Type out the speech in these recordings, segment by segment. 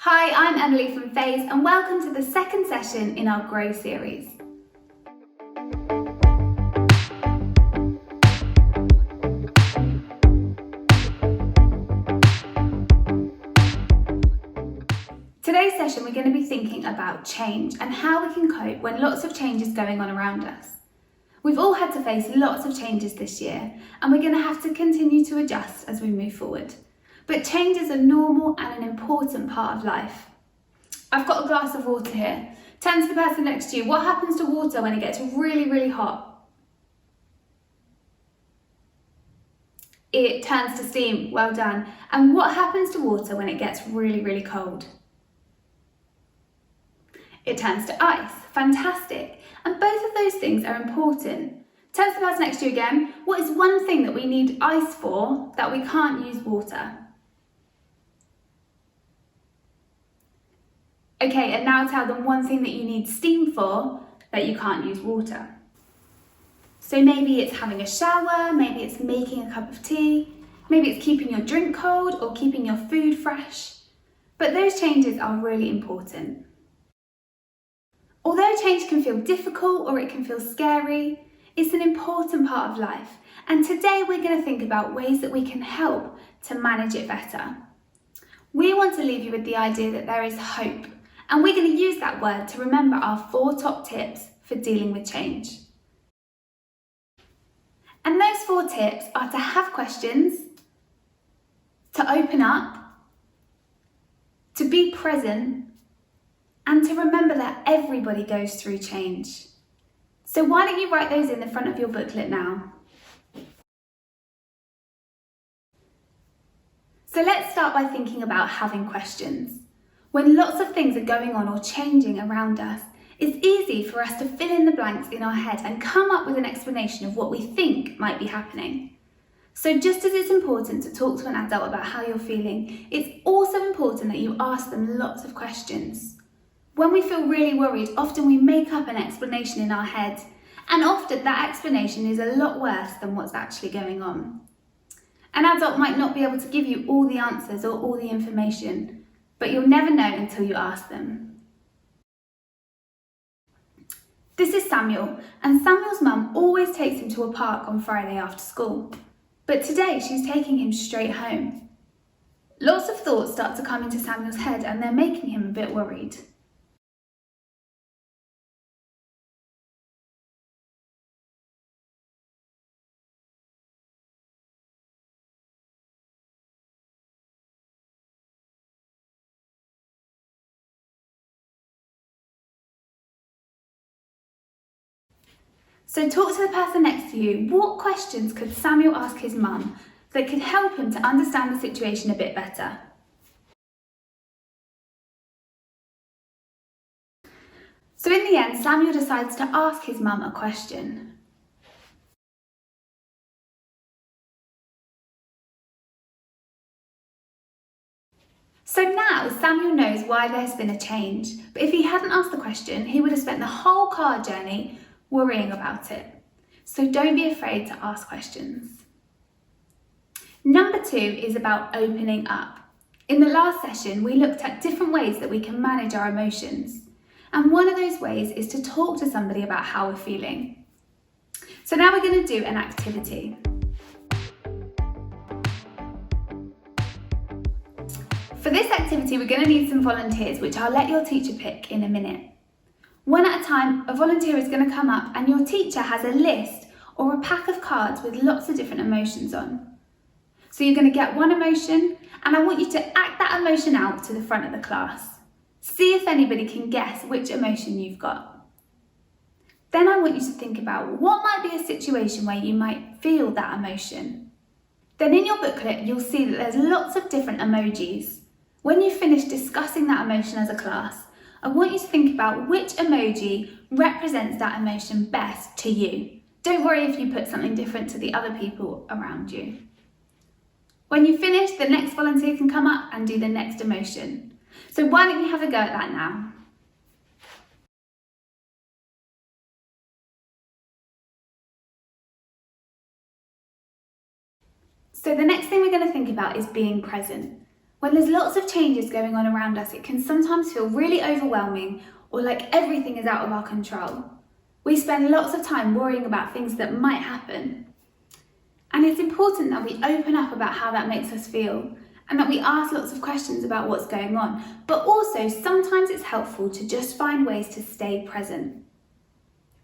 Hi, I'm Emily from Phase and welcome to the second session in our Grow series. Today's session we're going to be thinking about change and how we can cope when lots of change is going on around us. We've all had to face lots of changes this year and we're going to have to continue to adjust as we move forward. But change is a normal and an important part of life. I've got a glass of water here. Turn to the person next to you. What happens to water when it gets really, really hot? It turns to steam. Well done. And what happens to water when it gets really, really cold? It turns to ice. Fantastic. And both of those things are important. Turn to the person next to you again. What is one thing that we need ice for that we can't use water? Okay, and now tell them one thing that you need steam for that you can't use water. So maybe it's having a shower, maybe it's making a cup of tea, maybe it's keeping your drink cold or keeping your food fresh. But those changes are really important. Although change can feel difficult or it can feel scary, it's an important part of life. And today we're going to think about ways that we can help to manage it better. We want to leave you with the idea that there is hope. And we're going to use that word to remember our 4 top tips for dealing with change. And those 4 tips are to have questions, to open up, to be present, and to remember that everybody goes through change. So why don't you write those in the front of your booklet now? So let's start by thinking about having questions. When lots of things are going on or changing around us, it's easy for us to fill in the blanks in our head and come up with an explanation of what we think might be happening. So just as it's important to talk to an adult about how you're feeling, it's also important that you ask them lots of questions. When we feel really worried, often we make up an explanation in our head, and often that explanation is a lot worse than what's actually going on. An adult might not be able to give you all the answers or all the information, but you'll never know until you ask them. This is Samuel, and Samuel's mum always takes him to a park on Friday after school. But today she's taking him straight home. Lots of thoughts start to come into Samuel's head and they're making him a bit worried. So talk to the person next to you. What questions could Samuel ask his mum that could help him to understand the situation a bit better? So in the end, Samuel decides to ask his mum a question. So now Samuel knows why there's been a change, but if he hadn't asked the question, he would have spent the whole car journey worrying about it. So don't be afraid to ask questions. Number 2 is about opening up. In the last session, we looked at different ways that we can manage our emotions. And one of those ways is to talk to somebody about how we're feeling. So now we're going to do an activity. For this activity, we're going to need some volunteers, which I'll let your teacher pick in a minute. One at a time, a volunteer is going to come up and your teacher has a list or a pack of cards with lots of different emotions on. So you're going to get one emotion and I want you to act that emotion out to the front of the class. See if anybody can guess which emotion you've got. Then I want you to think about what might be a situation where you might feel that emotion. Then in your booklet, you'll see that there's lots of different emojis. When you finish discussing that emotion as a class, I want you to think about which emoji represents that emotion best to you. Don't worry if you put something different to the other people around you. When you finish, the next volunteer can come up and do the next emotion. So why don't you have a go at that now? So the next thing we're going to think about is being present. When there's lots of changes going on around us, it can sometimes feel really overwhelming or like everything is out of our control. We spend lots of time worrying about things that might happen. And it's important that we open up about how that makes us feel and that we ask lots of questions about what's going on. But also, sometimes it's helpful to just find ways to stay present.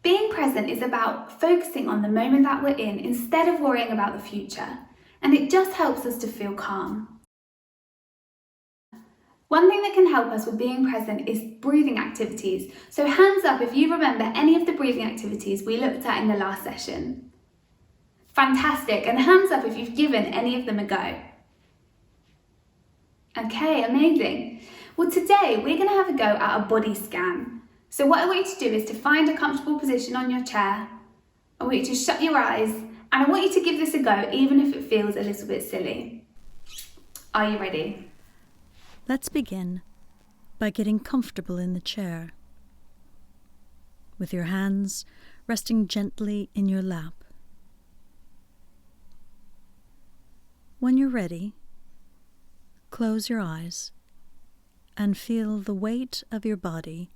Being present is about focusing on the moment that we're in instead of worrying about the future. And it just helps us to feel calm. One thing that can help us with being present is breathing activities. So hands up if you remember any of the breathing activities we looked at in the last session. Fantastic, and hands up if you've given any of them a go. Okay, amazing. Well, today we're going to have a go at a body scan. So what I want you to do is to find a comfortable position on your chair. I want you to shut your eyes, and I want you to give this a go even if it feels a little bit silly. Are you ready? Let's begin by getting comfortable in the chair, with your hands resting gently in your lap. When you're ready, close your eyes and feel the weight of your body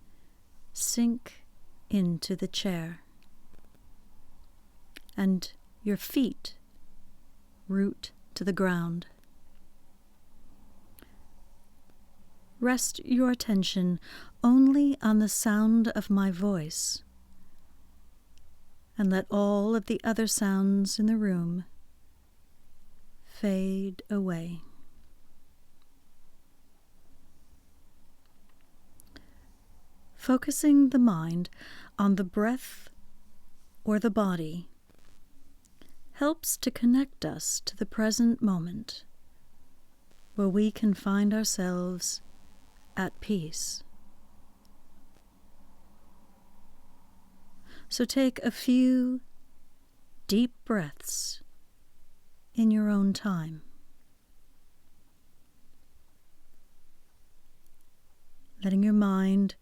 sink into the chair, and your feet root to the ground. Rest your attention only on the sound of my voice, and let all of the other sounds in the room fade away. Focusing the mind on the breath or the body helps to connect us to the present moment, where we can find ourselves at peace. So take a few deep breaths in your own time. Letting your mind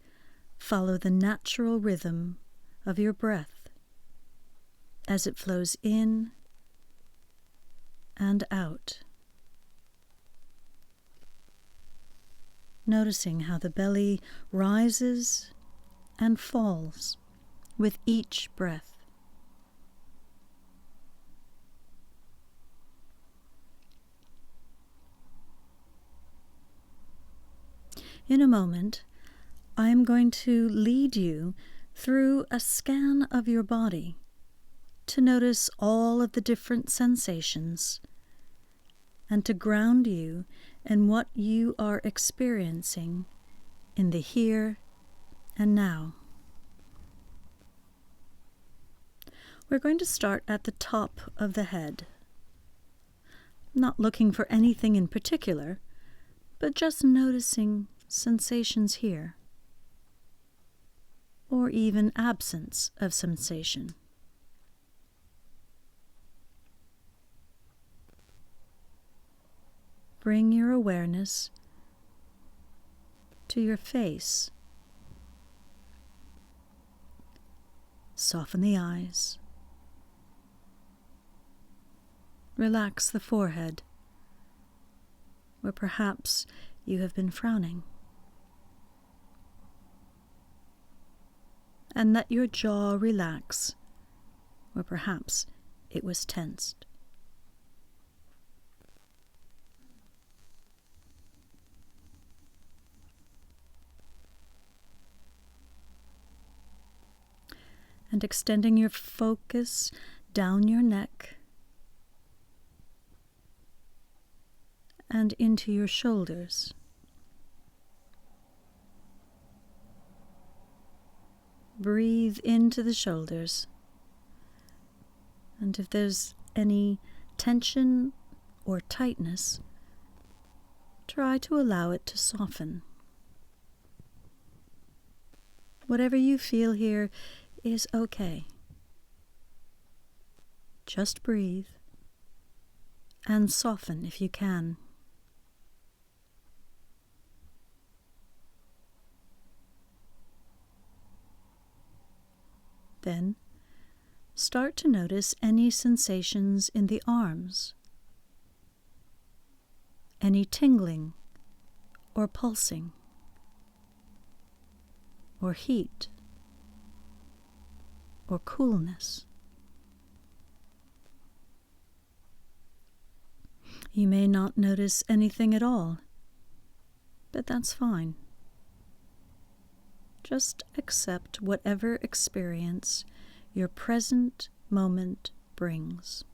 follow the natural rhythm of your breath as it flows in and out. Noticing how the belly rises and falls with each breath. In a moment, I am going to lead you through a scan of your body to notice all of the different sensations and to ground you in what you are experiencing in the here and now. We're going to start at the top of the head, not looking for anything in particular, but just noticing sensations here, or even absence of sensation. Bring your awareness to your face. Soften the eyes. Relax the forehead, where perhaps you have been frowning. And let your jaw relax, where perhaps it was tensed. And extending your focus down your neck and into your shoulders. Breathe into the shoulders, and if there's any tension or tightness, try to allow it to soften. Whatever you feel here is okay. Just breathe and soften if you can. Then, start to notice any sensations in the arms, any tingling or pulsing, or heat, or coolness. You may not notice anything at all, but that's fine. Just accept whatever experience your present moment brings.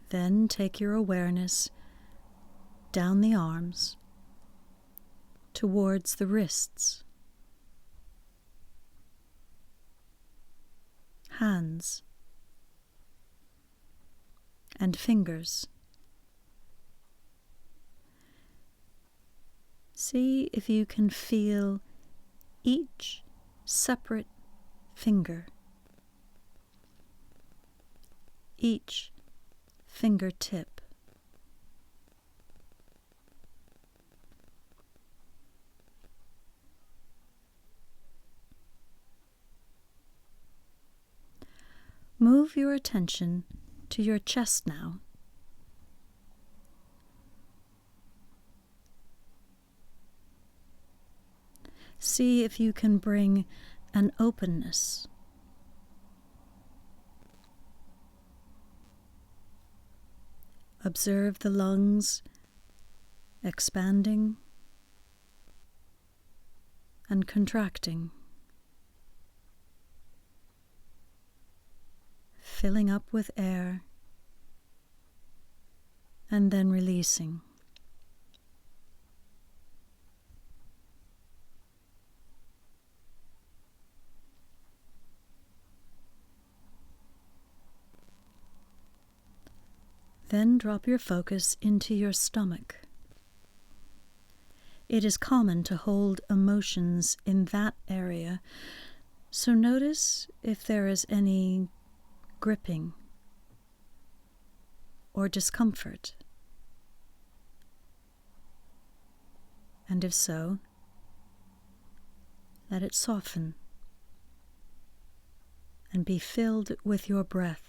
Then take your awareness down the arms towards the wrists, hands, and fingers. See if you can feel each separate finger, each fingertip. Move your attention to your chest now. See if you can bring an openness. Observe the lungs expanding and contracting, filling up with air and then releasing. Then drop your focus into your stomach. It is common to hold emotions in that area, so notice if there is any gripping or discomfort. And if so, let it soften and be filled with your breath.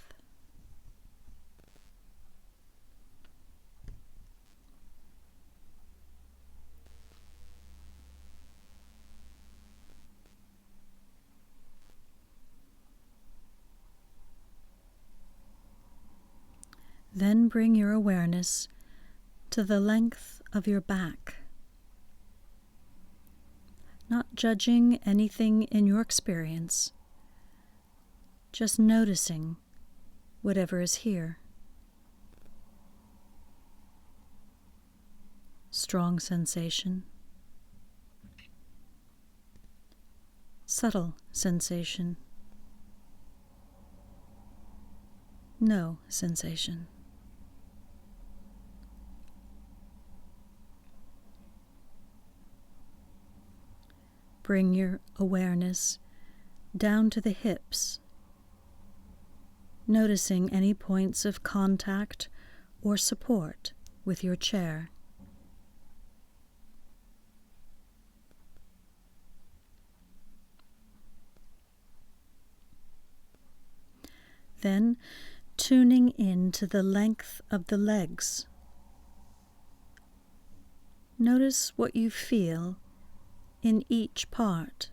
Then bring your awareness to the length of your back, not judging anything in your experience, just noticing whatever is here. Strong sensation, subtle sensation, no sensation. Bring your awareness down to the hips, noticing any points of contact or support with your chair. Then tuning in to the length of the legs. Notice what you feel in each part.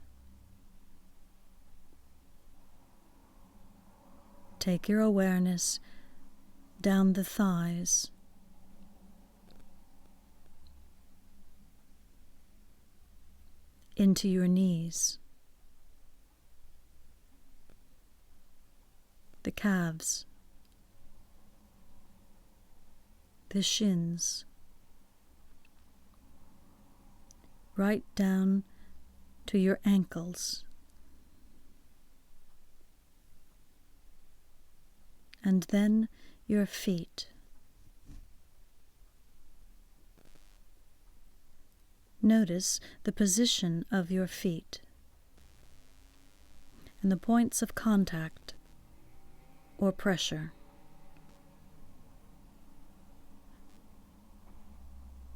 Take your awareness down the thighs, into your knees, the calves, the shins, right down to your ankles, and then your feet. Notice the position of your feet and the points of contact or pressure.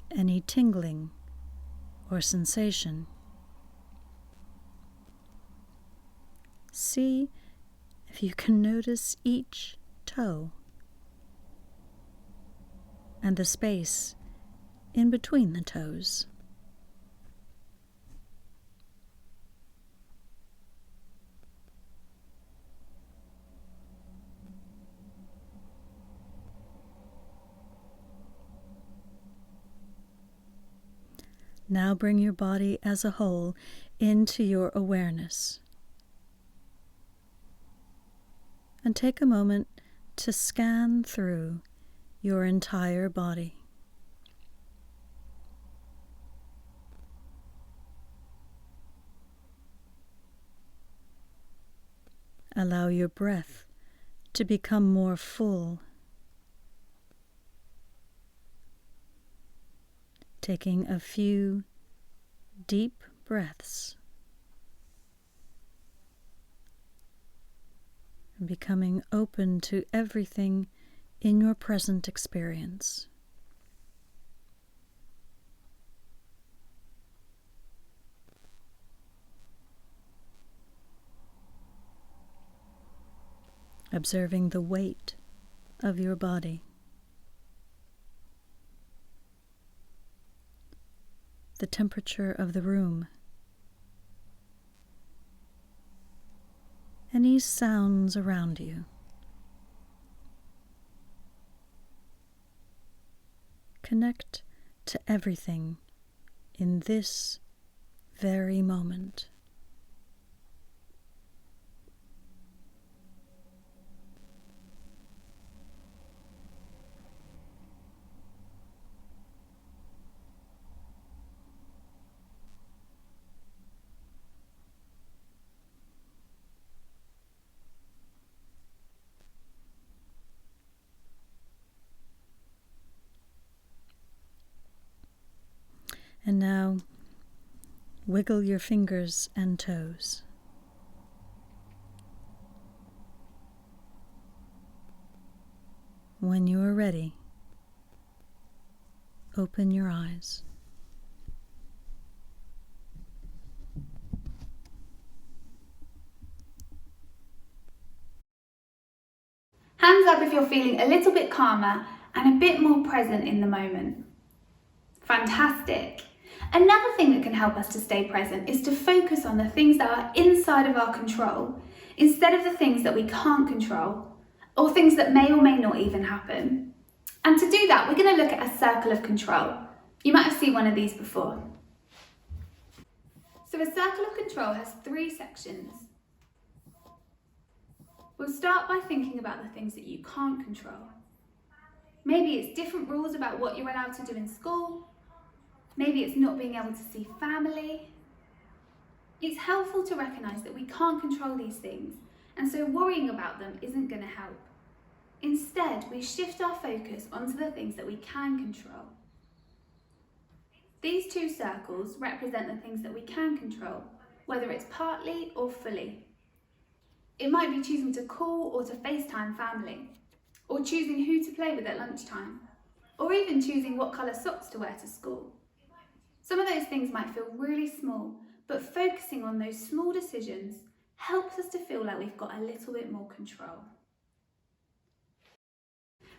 Any tingling or sensation. See if you can notice each toe and the space in between the toes. Now bring your body as a whole into your awareness. And take a moment to scan through your entire body. Allow your breath to become more full, taking a few deep breaths and becoming open to everything in your present experience. Observing the weight of your body, the temperature of the room, any sounds around you. Connect to everything in this very moment. And now, wiggle your fingers and toes. When you are ready, open your eyes. Hands up if you're feeling a little bit calmer and a bit more present in the moment. Fantastic! Another thing that can help us to stay present is to focus on the things that are inside of our control instead of the things that we can't control or things that may or may not even happen. And to do that, we're going to look at a circle of control. You might have seen one of these before. So a circle of control has 3 sections. We'll start by thinking about the things that you can't control. Maybe it's different rules about what you're allowed to do in school. Maybe it's not being able to see family. It's helpful to recognise that we can't control these things, and so worrying about them isn't going to help. Instead, we shift our focus onto the things that we can control. These 2 circles represent the things that we can control, whether it's partly or fully. It might be choosing to call or to FaceTime family, or choosing who to play with at lunchtime, or even choosing what colour socks to wear to school. Some of those things might feel really small, but focusing on those small decisions helps us to feel like we've got a little bit more control.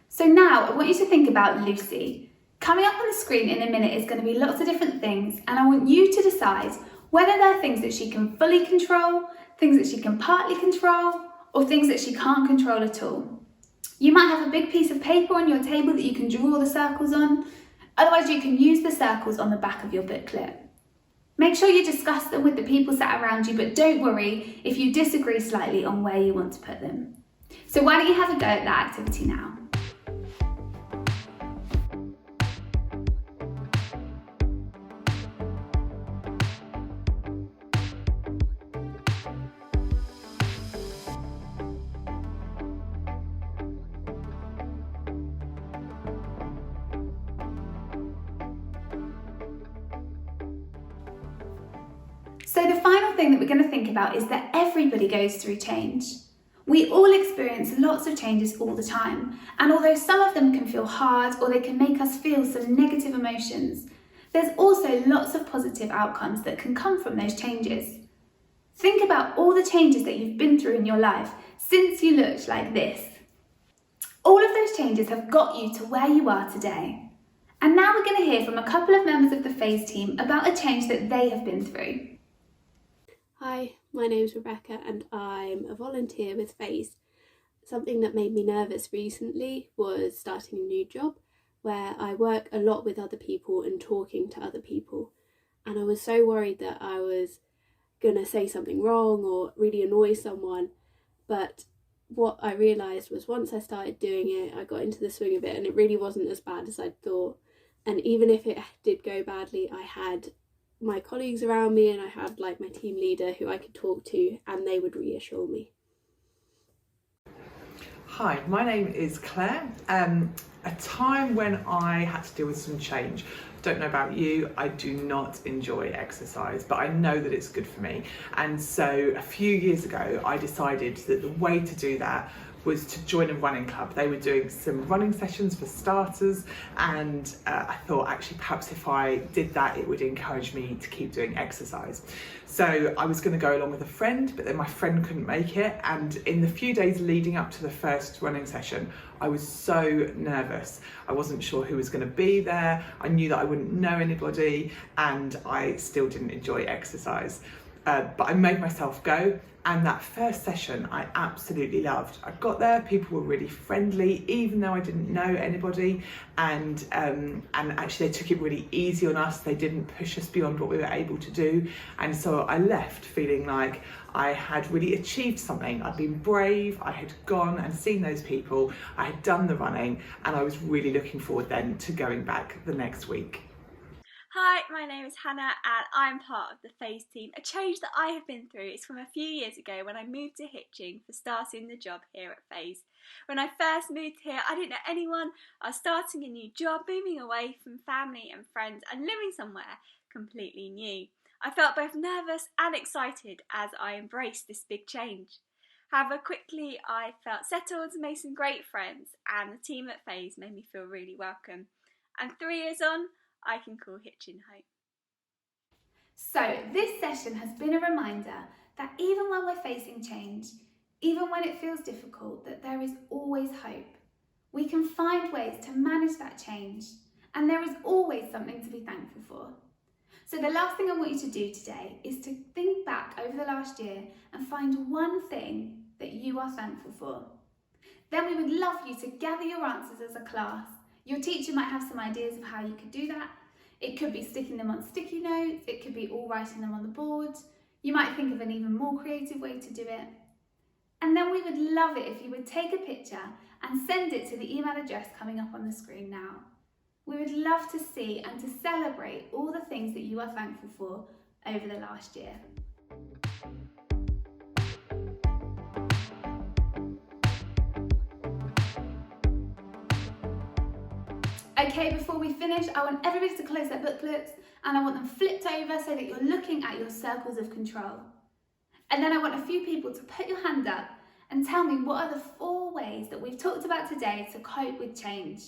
So now I want you to think about Lucy. Coming up on the screen in a minute is going to be lots of different things, and I want you to decide whether there are things that she can fully control, things that she can partly control, or things that she can't control at all. You might have a big piece of paper on your table that you can draw the circles on. Otherwise, you can use the circles on the back of your booklet. Make sure you discuss them with the people sat around you, but don't worry if you disagree slightly on where you want to put them. So why don't you have a go at that activity now? So the final thing that we're going to think about is that everybody goes through change. We all experience lots of changes all the time, and although some of them can feel hard or they can make us feel some negative emotions, there's also lots of positive outcomes that can come from those changes. Think about all the changes that you've been through in your life since you looked like this. All of those changes have got you to where you are today. And now we're going to hear from a couple of members of the Phase team about a change that they have been through. Hi, my name's Rebecca and I'm a volunteer with Phase. Something that made me nervous recently was starting a new job where I work a lot with other people and talking to other people. And I was so worried that I was going to say something wrong or really annoy someone. But what I realised was once I started doing it, I got into the swing of it and it really wasn't as bad as I'd thought. And even if it did go badly, I had my colleagues around me and I had like my team leader who I could talk to and they would reassure me. Hi, my name is Claire. A time when I had to deal with some change. Don't know about you, I do not enjoy exercise, but I know that it's good for me. And so a few years ago, I decided that the way to do that was to join a running club. They were doing some running sessions for starters, and I thought actually perhaps if I did that, it would encourage me to keep doing exercise. So I was going to go along with a friend, but then my friend couldn't make it. And in the few days leading up to the first running session, I was so nervous. I wasn't sure who was going to be there. I knew that I wouldn't know anybody, and I still didn't enjoy exercise. But I made myself go, and that first session I absolutely loved. I got there, people were really friendly, even though I didn't know anybody, and actually they took it really easy on us. They didn't push us beyond what we were able to do, and so I left feeling like I had really achieved something. I'd been brave, I had gone and seen those people, I had done the running, and I was really looking forward then to going back the next week. Hi, my name is Hannah and I'm part of the Phase team. A change that I have been through is from a few years ago when I moved to Hitching for starting the job here at Phase. When I first moved here, I didn't know anyone. I was starting a new job, moving away from family and friends and living somewhere completely new. I felt both nervous and excited as I embraced this big change. However, quickly I felt settled, made some great friends, and the team at Phase made me feel really welcome. And 3 years on, I can call Hitchin home. So this session has been a reminder that even when we're facing change, even when it feels difficult, that there is always hope. We can find ways to manage that change, and there is always something to be thankful for. So the last thing I want you to do today is to think back over the last year and find one thing that you are thankful for. Then we would love you to gather your answers as a class. Your teacher might have some ideas of how you could do that. It could be sticking them on sticky notes, it could be all writing them on the board. You might think of an even more creative way to do it. And then we would love it if you would take a picture and send it to the email address coming up on the screen now. We would love to see and to celebrate all the things that you are thankful for over the last year. Okay, before we finish, I want everybody to close their booklets and I want them flipped over so that you're looking at your circles of control. And then I want a few people to put your hand up and tell me what are the 4 ways that we've talked about today to cope with change.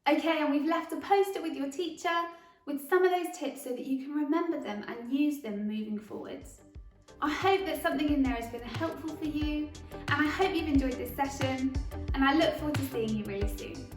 Okay, and we've left a post-it with your teacher with some of those tips so that you can remember them and use them moving forwards. I hope that something in there has been helpful for you, and I hope you've enjoyed this session, and I look forward to seeing you really soon.